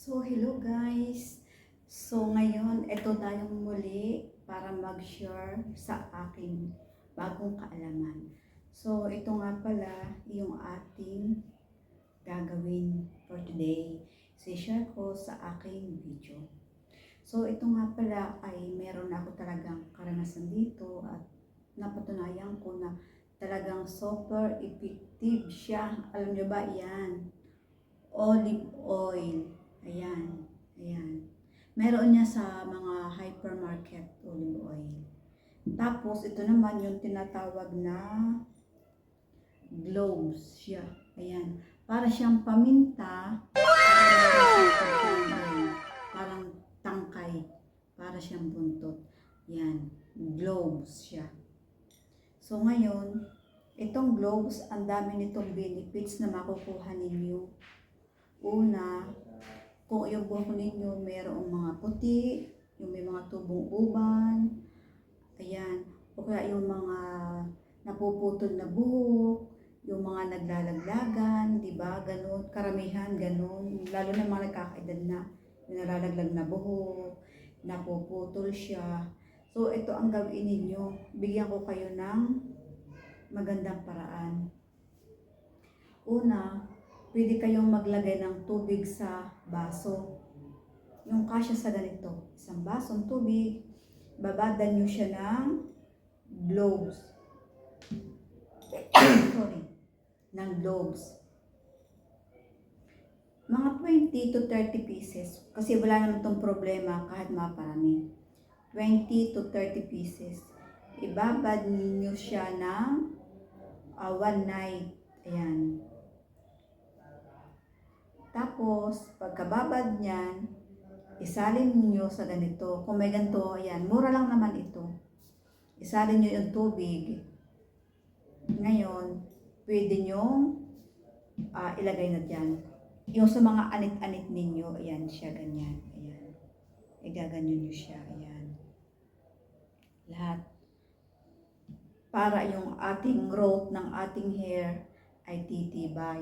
So, hello guys! So, ngayon, ito tayong muli para mag-share sa aking bagong kaalaman. So, ito nga pala yung ating gagawin for today. Si-share ko sa aking video. So, ito nga pala ay meron ako talagang karanasan dito at napatunayan ko na talagang super effective siya. Alam nyo ba yan? Olive oil. Ayan, ayan. Meron niya sa mga hypermarket, olive oil. Tapos, ito naman yung tinatawag na cloves siya. Ayan. Para siyang paminta, parang tangkay, para siyang buntot. Ayan, cloves siya. So, ngayon, itong cloves, ang dami nitong benefits na makukuha ninyo. Una, kung yung buhok ninyo mayroong mga puti, yung may mga tubong uban, ayan, o kaya yung mga napuputol na buhok, yung mga naglalaglagan, di ba? Ganun, karamihan, ganun. Lalo na mga nagkakaedad na, yung nalalaglag na buhok, napuputol siya. So, ito ang gawin ninyo. Bigyan ko kayo ng magandang paraan. Una, pwede kayong maglagay ng tubig sa baso. Yung kasya sa ganito, isang basong tubig, babadan nyo siya ng cloves. Sorry, ng cloves. Mga 20 to 30 pieces, kasi wala naman itong problema kahit maparami. 20 to 30 pieces. Ibabad niyo siya ng one night. Ayan. Tapos, pagkababad niyan, isalin niyo sa ganito. Kung may ganito, ayan, mura lang naman ito. Isalin niyo yung tubig. Ngayon, pwede nyo ilagay na dyan. Yung sa mga anit-anit ninyo, ayan siya, ganyan. Ayan. Igaganyan nyo siya, ayan. Lahat. Para yung ating growth ng ating hair ay titibay.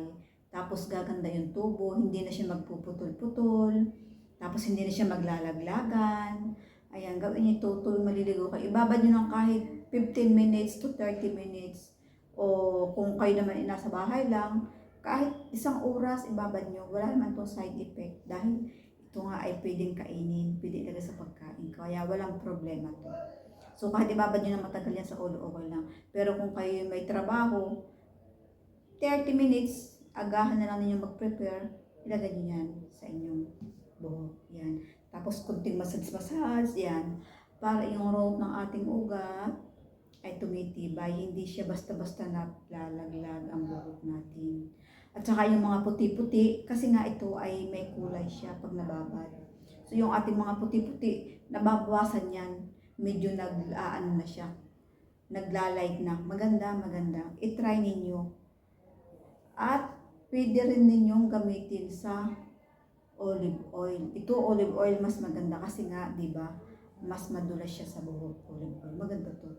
Tapos gaganda yung tubo, hindi na siya magpuputol-putol. Tapos hindi na siya maglalaglagan. Ayan, gawin niyo ito tuwing maliligo kayo. Ibabad niyo ng kahit 15 minutes to 30 minutes. O kung kayo naman nasa bahay lang, kahit isang oras ibabad niyo. Wala naman itong side effect. Dahil ito nga ay pwedeng kainin, pwede ilagay sa pagkain. Kaya walang problema to. So kahit ibabad niyo na matagal yan sa ulo, okay lang. Pero kung kayo may trabaho, 30 minutes, agahan na lang ninyo mag-prepare, ilagay niyo yan sa inyong buhok. Yan. Tapos kunting massage, yan. Para yung root ng ating ugat ay tumitibay. Hindi siya basta-basta nalalaglag ang buhok natin. At saka yung mga puti-puti, kasi nga ito ay may kulay siya pag nababad. So yung ating mga puti-puti, nababawasan yan. Medyo nag-aano na siya. Nagla-light na. Maganda, maganda. I-try ninyo. At pwede rin ninyong gamitin sa olive oil. Ito olive oil mas maganda kasi nga, 'di ba? Mas madulas siya sa buhok, olive oil. Maganda 'to.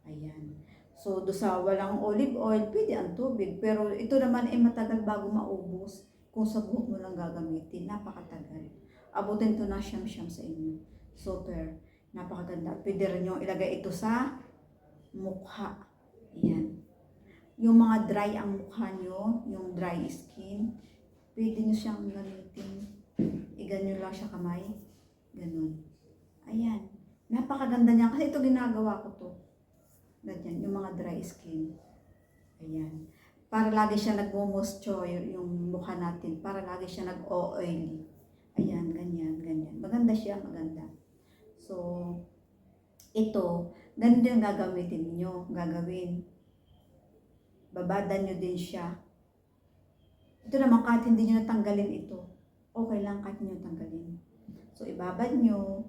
Ayan. So, do sa walang olive oil, pwede ang tubig. Pero ito naman ay matagal bago maubos kung sa buhok mo lang gagamitin. Napakatagal. Abutin to na siyam-siyam sa inyo. Super. Napakaganda. Pwede rin nyo ilagay ito sa mukha. Ayan. Yung mga dry ang mukha nyo, yung dry skin, pwede nyo siyang gamitin. Iganyo lang siya kamay. Ganun. Ayan. Napakaganda niya. Kasi ito ginagawa ko to. Ganyan. Yung mga dry skin. Ayan. Para lagi siya nag-moisture yung mukha natin. Para lagi siya nag-oil. Ayan. Ganyan. Ganyan. Maganda siya. Maganda. So, ito, ganito yung gagamitin nyo. Gagawin. Babadan nyo din siya. Ito naman kahit hindi nyo natanggalin ito, okay lang kahit nyo tanggalin. So ibabad nyo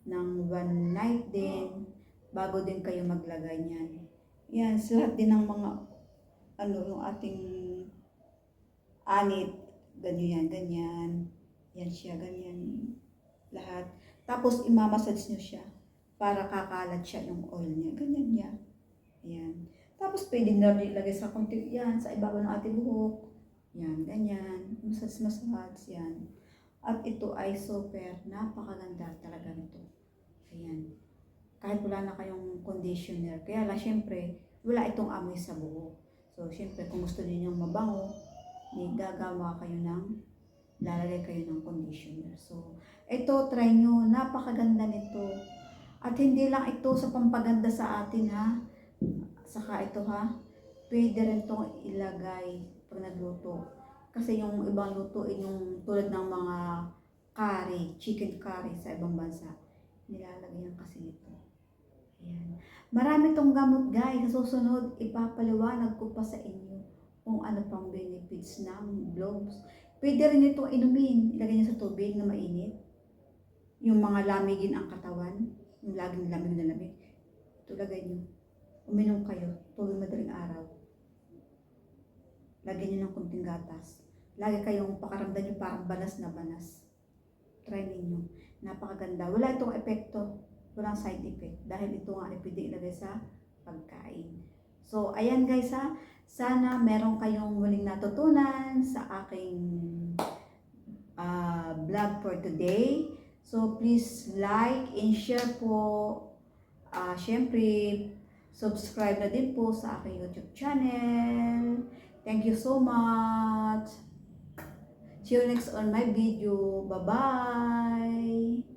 ng one night din bago din kayo maglagay niyan. Yan, sa lahat din ng mga yung ating anit, ganyan, ganyan. Yan siya, ganyan. Lahat. Tapos imamassage nyo siya para kakalat siya yung oil niya. Ganyan niya. Ayan. Tapos pwede na rin ilagay sa konti yan, sa ibabaw ng ating buhok. Yan, ganyan. Massage, yan. At ito ay super napakaganda talaga nito. Ayan. Kahit wala na kayong conditioner. Kaya lang, syempre, wala itong amoy sa buhok. So, syempre, kung gusto niyo mabango, gagawa kayo lalagay kayo ng conditioner. So, ito, try nyo. Napakaganda nito. At hindi lang ito sa pampaganda sa atin, ha. Saka ito, ha. Pwede rin itong ilagay pag nagluto. Kasi yung ibang lutuin, yung tulad ng mga curry, chicken curry sa ibang bansa, nilalagyan kasi nito. Ayan. Marami tong gamot, guys. Sa susunod, ipapaliwanag ko pa sa inyo kung ano pang benefits ng blows. Pwede rin itong inumin. Ilagay niyo sa tubig na mainit. Yung mga lamigin ang katawan, yung laging lamig na lamig, ito lagay niyo. Uminom kayo, tuwing madaling araw. Lagyan niyo ng kunting gatas. Lagi kayong pakaramdam niyo parang banas na banas. Try ninyo. Napakaganda. Wala itong epekto. Walang side effect. Dahil ito nga ay pwede ilagay sa pagkain. So, ayan guys ha. Sana meron kayong muling natutunan sa aking vlog for today. So, please like and share po. Syempre, subscribe na din po sa aking YouTube channel. Thank you so much. See you next on my video. Bye-bye.